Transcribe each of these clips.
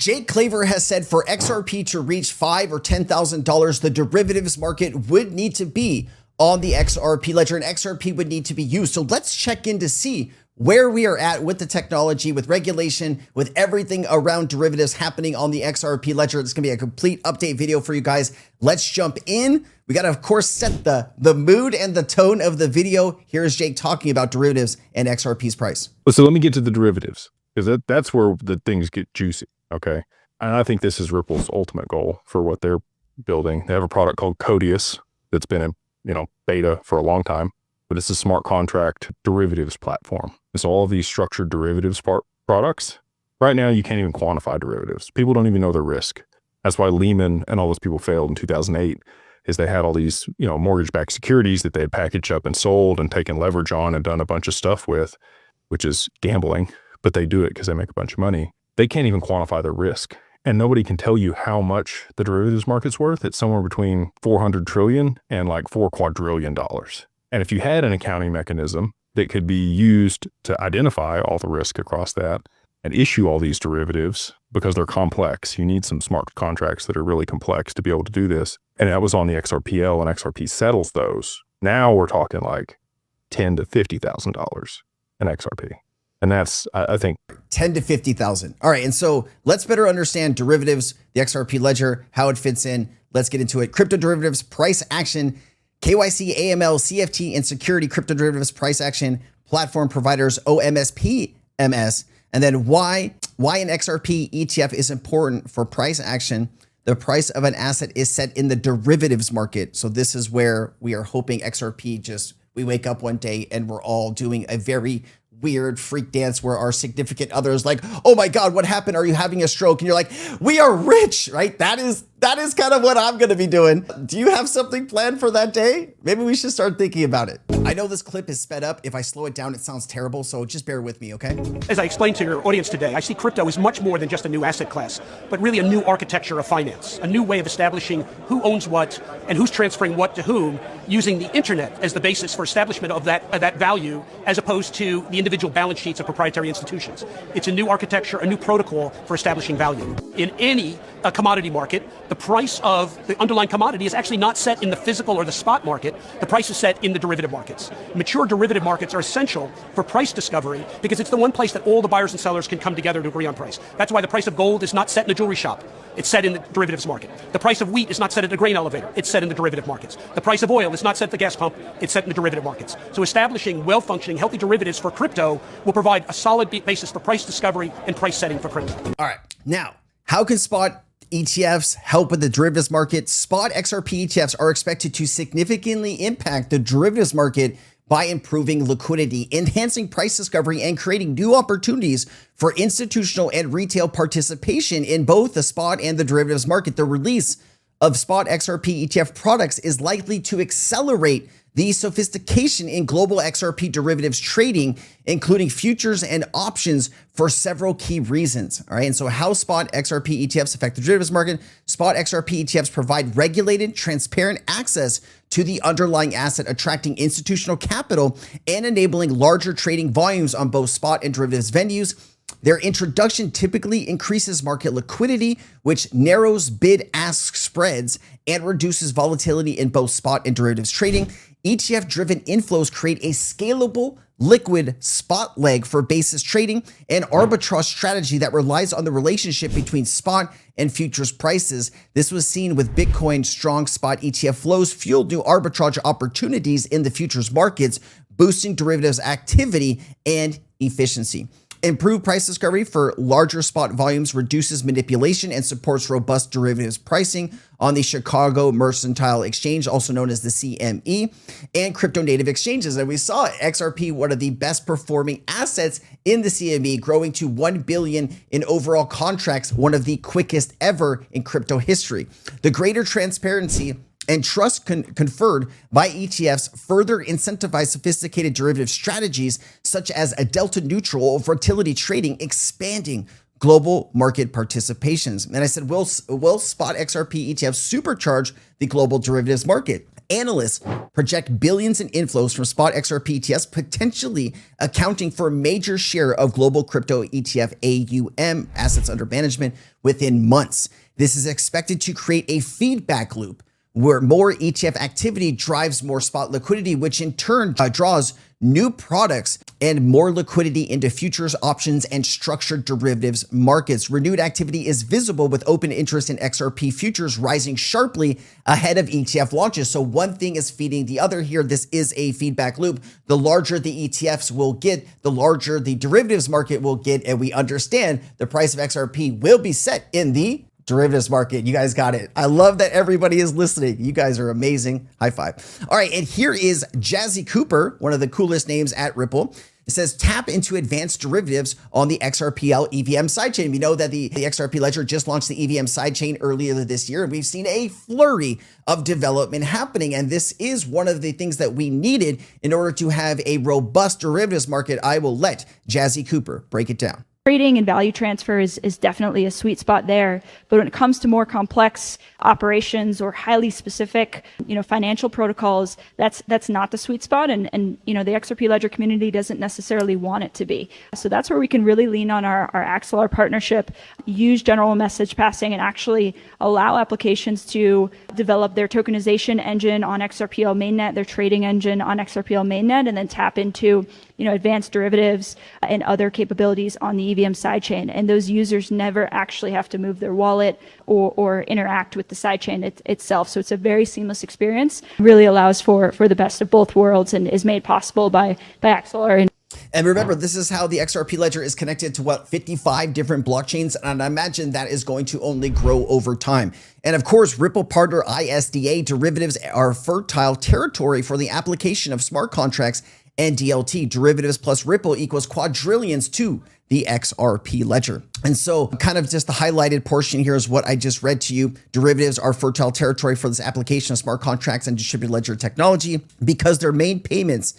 Jake Claver has said for XRP to reach $5,000 or $10,000, the derivatives market would need to be on the XRP ledger, and XRP would need to be used. So let's check in to see where we are at with the technology, with regulation, with everything around derivatives happening on the XRP ledger. It's gonna be a complete update video for you guys. Let's jump in. We gotta, of course, set the mood and the tone of the video. Here's Jake talking about derivatives and XRP's price. So let me get to the derivatives, because that's where the things get juicy, okay? And I think this is Ripple's ultimate goal for what they're building. They have a product called Codius that's been in beta for a long time, but it's a smart contract derivatives platform. It's all of these structured derivatives products. Right now, you can't even quantify derivatives. People don't even know their risk. That's why Lehman and all those people failed in 2008, is they had all these, mortgage-backed securities that they had packaged up and sold and taken leverage on and done a bunch of stuff with, which is gambling, but they do it because they make a bunch of money. They can't even quantify their risk. And nobody can tell you how much the derivatives market's worth. It's somewhere between 400 trillion and like $4 quadrillion. And if you had an accounting mechanism that could be used to identify all the risk across that and issue all these derivatives, because they're complex, you need some smart contracts that are really complex to be able to do this. And that was on the XRPL, and XRP settles those. Now we're talking like $10,000 to $50,000 in XRP. And that's, I think, 10 to 50,000. All right. And so let's better understand derivatives, the XRP ledger, how it fits in. Let's get into it. Crypto derivatives, price action, KYC, AML, CFT, and security crypto derivatives, price action, platform providers, OMS, PMS, and then why an XRP ETF is important for price action. The price of an asset is set in the derivatives market. So this is where we are hoping XRP we wake up one day and we're all doing a very weird freak dance where our significant other is like, oh my God, what happened? Are you having a stroke? And you're like, we are rich, right? That is kind of what I'm going to be doing. Do you have something planned for that day? Maybe we should start thinking about it. I know this clip is sped up. If I slow it down, it sounds terrible. So just bear with me, okay? As I explained to your audience today, I see crypto as much more than just a new asset class, but really a new architecture of finance, a new way of establishing who owns what and who's transferring what to whom, using the internet as the basis for establishment of that value, as opposed to the individual balance sheets of proprietary institutions. It's a new architecture, a new protocol for establishing value. In any commodity market, the price of the underlying commodity is actually not set in the physical or the spot market. The price is set in the derivative markets. Mature derivative markets are essential for price discovery because it's the one place that all the buyers and sellers can come together to agree on price. That's why the price of gold is not set in a jewelry shop. It's set in the derivatives market. The price of wheat is not set at a grain elevator. It's set in the derivative markets. The price of oil is not set at the gas pump. It's set in the derivative markets. So establishing well-functioning, healthy derivatives for crypto will provide a solid basis for price discovery and price setting for crypto. All right. Now, how can spot ETFs help with the derivatives market? Spot XRP ETFs are expected to significantly impact the derivatives market by improving liquidity, enhancing price discovery, and creating new opportunities for institutional and retail participation in both the spot and the derivatives market. The release of spot XRP ETF products is likely to accelerate the sophistication in global XRP derivatives trading, including futures and options, for several key reasons. All right. And so how spot XRP ETFs affect the derivatives market? Spot XRP ETFs provide regulated, transparent access to the underlying asset, attracting institutional capital and enabling larger trading volumes on both spot and derivatives venues. Their introduction typically increases market liquidity, which narrows bid-ask spreads and reduces volatility in both spot and derivatives trading. ETF-driven inflows create a scalable, liquid spot leg for basis trading, an arbitrage strategy that relies on the relationship between spot and futures prices. This was seen with Bitcoin's strong spot ETF flows fueled new arbitrage opportunities in the futures markets, boosting derivatives activity and efficiency. Improved price discovery for larger spot volumes reduces manipulation and supports robust derivatives pricing on the Chicago Mercantile Exchange, also known as the CME, and crypto native exchanges. And we saw XRP, one of the best performing assets in the CME, growing to 1 billion in overall contracts, one of the quickest ever in crypto history. The greater transparency and trust conferred by ETFs further incentivize sophisticated derivative strategies such as a delta neutral volatility trading, expanding global market participations. And I said, will spot XRP ETFs supercharge the global derivatives market? Analysts project billions in inflows from spot XRP ETFs, potentially accounting for a major share of global crypto ETF AUM, assets under management, within months. This is expected to create a feedback loop where more ETF activity drives more spot liquidity, which in turn draws new products and more liquidity into futures, options, and structured derivatives markets. Renewed activity is visible with open interest in XRP futures rising sharply ahead of ETF launches. So one thing is feeding the other here. This is a feedback loop. The larger the ETFs will get, the larger the derivatives market will get. And we understand the price of XRP will be set in the derivatives market. You guys got it. I love that everybody is listening. You guys are amazing. High five. All right. And here is Jazzy Cooper, one of the coolest names at Ripple. It says tap into advanced derivatives on the XRPL EVM sidechain. We know that the XRP ledger just launched the EVM sidechain earlier this year, and we've seen a flurry of development happening. And this is one of the things that we needed in order to have a robust derivatives market. I will let Jazzy Cooper break it down. Trading and value transfer is definitely a sweet spot there. But when it comes to more complex operations or highly specific, financial protocols, that's not the sweet spot. And the XRP Ledger community doesn't necessarily want it to be. So that's where we can really lean on our Axelar partnership, use general message passing, and actually allow applications to develop their tokenization engine on XRPL mainnet, their trading engine on XRPL mainnet, and then tap into advanced derivatives and other capabilities on the EVM sidechain. And those users never actually have to move their wallet or interact with the sidechain itself. So it's a very seamless experience, really allows for the best of both worlds and is made possible by Axelar. And remember, this is how the XRP ledger is connected to 55 different blockchains. And I imagine that is going to only grow over time. And of course, Ripple partner ISDA derivatives are fertile territory for the application of smart contracts and DLT. Derivatives plus Ripple equals quadrillions to the XRP ledger. And so kind of just the highlighted portion here is what I just read to you. Derivatives are fertile territory for this application of smart contracts and distributed ledger technology because their main payments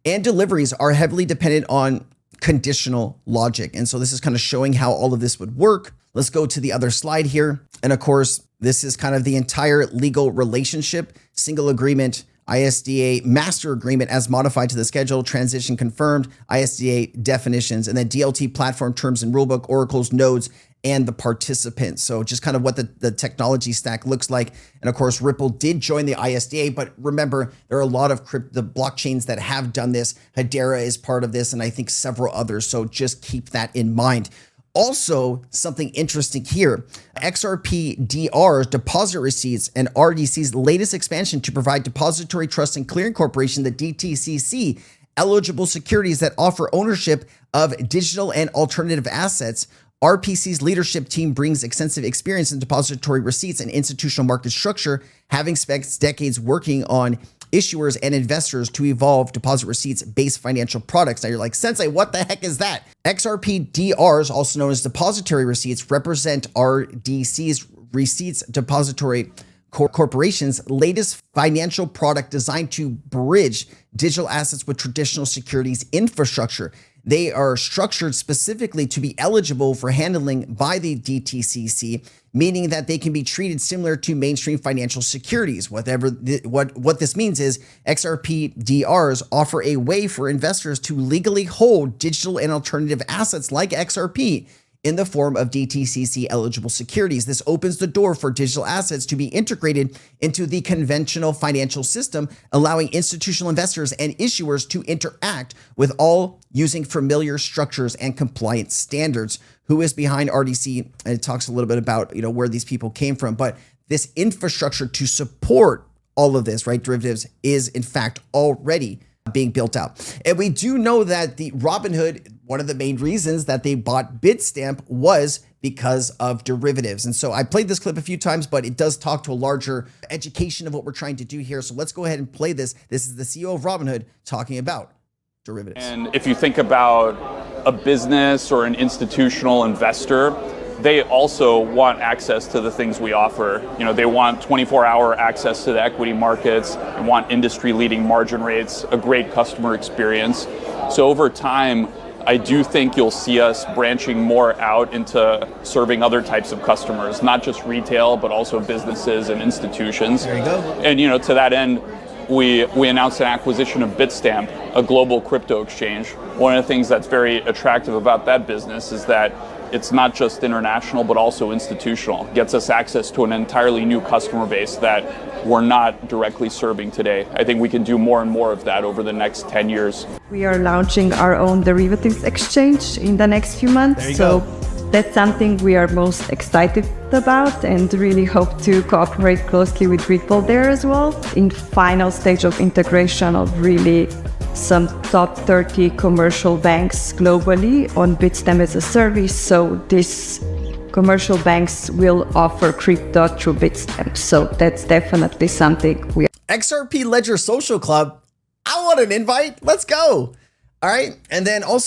and deliveries are heavily dependent on conditional logic. And so this is kind of showing how all of this would work. Let's go to the other slide here. And of course, this is kind of the entire legal relationship, single agreement, ISDA master agreement as modified to the schedule, transition confirmed, ISDA definitions, and then DLT platform terms and rulebook, oracles, nodes, and the participants. So just kind of what the technology stack looks like. And of course, Ripple did join the ISDA, but remember, there are a lot of the blockchains that have done this. Hedera is part of this, and I think several others. So just keep that in mind. Also, something interesting here, XRP-DR's deposit receipts and RDC's latest expansion to provide depository trust and clearing corporation, the DTCC, eligible securities that offer ownership of digital and alternative assets. RPC's leadership team brings extensive experience in depository receipts and institutional market structure, having spent decades working on issuers and investors to evolve deposit receipts-based financial products. Now you're like, Sensei, what the heck is that? XRP-DRs, also known as depository receipts, represent RDC's receipts depository corporation's latest financial product designed to bridge digital assets with traditional securities infrastructure. They are structured specifically to be eligible for handling by the DTCC, meaning that they can be treated similar to mainstream financial securities. What this means is XRP-DRs offer a way for investors to legally hold digital and alternative assets like XRP in the form of DTCC eligible securities. This opens the door for digital assets to be integrated into the conventional financial system, allowing institutional investors and issuers to interact with all using familiar structures and compliance standards. Who is behind RDC? And it talks a little bit about, where these people came from, but this infrastructure to support all of this, right? Derivatives is in fact already being built out. And we do know that the Robinhood, one of the main reasons that they bought Bitstamp was because of derivatives. And so I played this clip a few times, but it does talk to a larger education of what we're trying to do here. So let's go ahead and play this. This is the CEO of Robinhood talking about derivatives. And if you think about a business or an institutional investor, they also want access to the things we offer. They want 24-hour access to the equity markets, they want industry-leading margin rates, a great customer experience. So over time, I do think you'll see us branching more out into serving other types of customers, not just retail, but also businesses and institutions. There you go. And to that end, we announced an acquisition of Bitstamp, a global crypto exchange. One of the things that's very attractive about that business is that it's not just international, but also institutional. It gets us access to an entirely new customer base that we're not directly serving today. I think we can do more and more of that over the next 10 years. We are launching our own derivatives exchange in the next few months. There you so go. That's something we are most excited about and really hope to cooperate closely with Ripple there as well. In final stage of integration of really some top 30 commercial banks globally on Bitstamp as a service. So these commercial banks will offer crypto through Bitstamp. So that's definitely something we XRP Ledger Social Club. I want an invite. Let's go. All right. And then I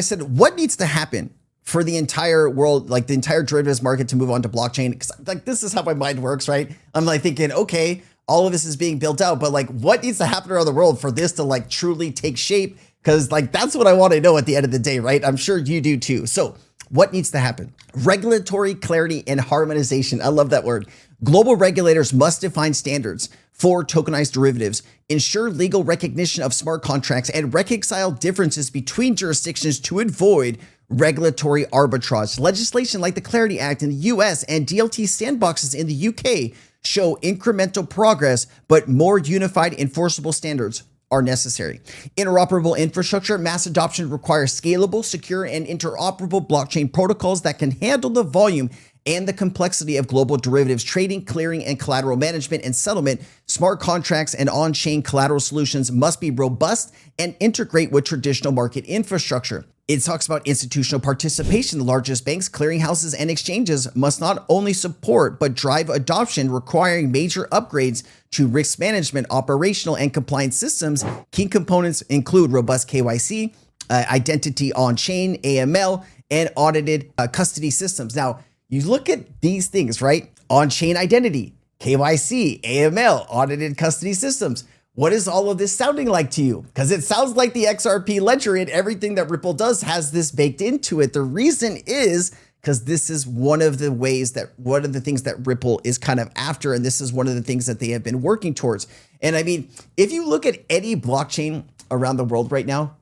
said, what needs to happen for the entire world, like the entire derivatives market to move on to blockchain? Because like, this is how my mind works, right? I'm like thinking, okay, all of this is being built out, but like what needs to happen around the world for this to like truly take shape? Because like, that's what I want to know at the end of the day, right? I'm sure you do too. So what needs to happen? Regulatory clarity and harmonization. I love that word. Global regulators must define standards for tokenized derivatives, ensure legal recognition of smart contracts, and reconcile differences between jurisdictions to avoid regulatory arbitrage. Legislation like the Clarity Act in the US and DLT sandboxes in the UK show incremental progress, but more unified enforceable standards are necessary. Interoperable infrastructure, mass adoption requires scalable, secure, and interoperable blockchain protocols that can handle the volume and the complexity of global derivatives trading, clearing, and collateral management and settlement. Smart contracts and on-chain collateral solutions must be robust and integrate with traditional market infrastructure. It talks about institutional participation. The largest banks, clearinghouses, and exchanges must not only support, but drive adoption, requiring major upgrades to risk management, operational, and compliance systems. Key components include robust KYC, identity on-chain, AML, and audited custody systems. Now, you look at these things, right? On-chain identity, KYC, AML, audited custody systems. What is all of this sounding like to you? Because it sounds like the XRP ledger and everything that Ripple does has this baked into it. The reason is because this is one of the things that Ripple is kind of after. And this is one of the things that they have been working towards. And I mean, if you look at any blockchain around the world right now,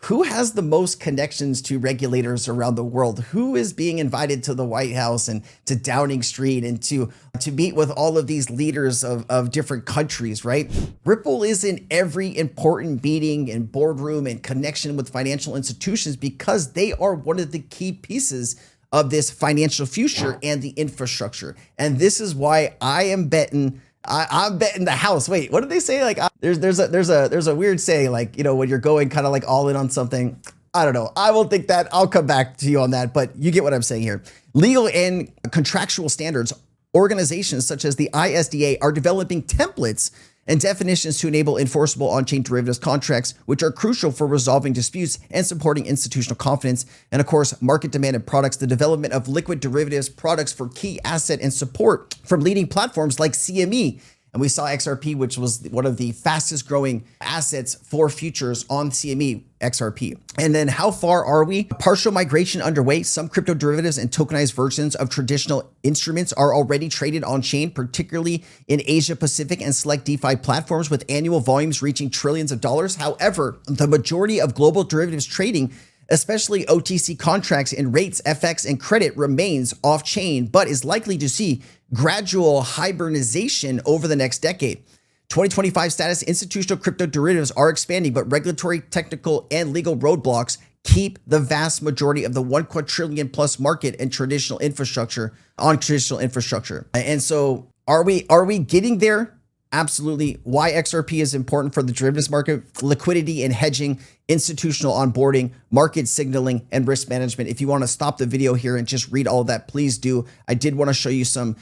who has the most connections to regulators around the world? Who is being invited to the White House and to Downing Street and to meet with all of these leaders of different countries, right? Ripple is in every important meeting and boardroom and connection with financial institutions because they are one of the key pieces of this financial future and the infrastructure. And this is why I am betting I'm betting the house. Wait, what did they say? Like there's a weird saying, like, you know, when you're going kind of like all in on something. I don't know. I won't think that. I'll come back to you on that, but you get what I'm saying here. Legal and contractual standards. Organizations such as the ISDA are developing templates and definitions to enable enforceable on-chain derivatives contracts, which are crucial for resolving disputes and supporting institutional confidence. And of course, market demanded products, the development of liquid derivatives products for key asset and support from leading platforms like CME. And we saw XRP, which was one of the fastest growing assets for futures on CME XRP. And then how far are we? Partial migration underway. Some crypto derivatives and tokenized versions of traditional instruments are already traded on chain, particularly in Asia Pacific and select DeFi platforms with annual volumes reaching trillions of dollars. However, the majority of global derivatives trading, especially OTC contracts in rates, FX, and credit, remains off-chain, but is likely to see gradual hibernization over the next decade. 2025 status: institutional crypto derivatives are expanding, but regulatory, technical, and legal roadblocks keep the vast majority of the $1 quadrillion plus market and traditional infrastructure on traditional infrastructure. And so are we getting there? Absolutely. Why XRP is important for the derivatives market: liquidity and hedging, institutional onboarding, market signaling, and risk management. If you want to stop the video here and just read all of that, please do. I did want to show you some,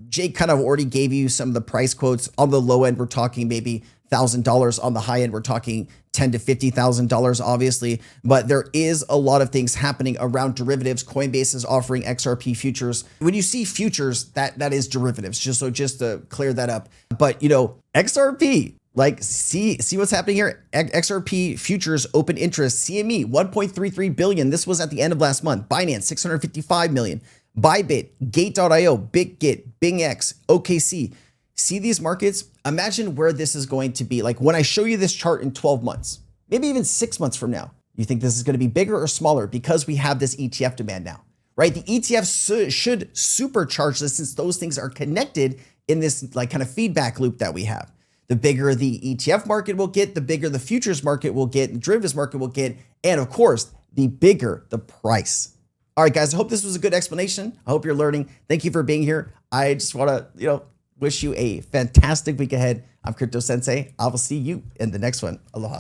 Jake kind of already gave you some of the price quotes. On the low end, we're talking maybe $1,000. On the high end, we're talking $10,000 to $50,000, obviously. But there is a lot of things happening around derivatives. Coinbase is offering XRP futures. When you see futures, that is derivatives, just to clear that up. But XRP, Like, see what's happening here. XRP futures open interest, CME 1.33 billion. This was at the end of last month. Binance 655 million. Bybit, Gate.io, BitGet, BingX, OKC. See these markets? Imagine where this is going to be. Like when I show you this chart in 12 months, maybe even 6 months from now, you think this is going to be bigger or smaller because we have this ETF demand now, right? The ETF should supercharge this since those things are connected in this like kind of feedback loop that we have. The bigger the ETF market will get, the bigger the futures market will get, and derivatives market will get, and of course, the bigger the price. All right, guys, I hope this was a good explanation. I hope you're learning. Thank you for being here. I just want to, wish you a fantastic week ahead. I'm Crypto Sensei. I will see you in the next one. Aloha.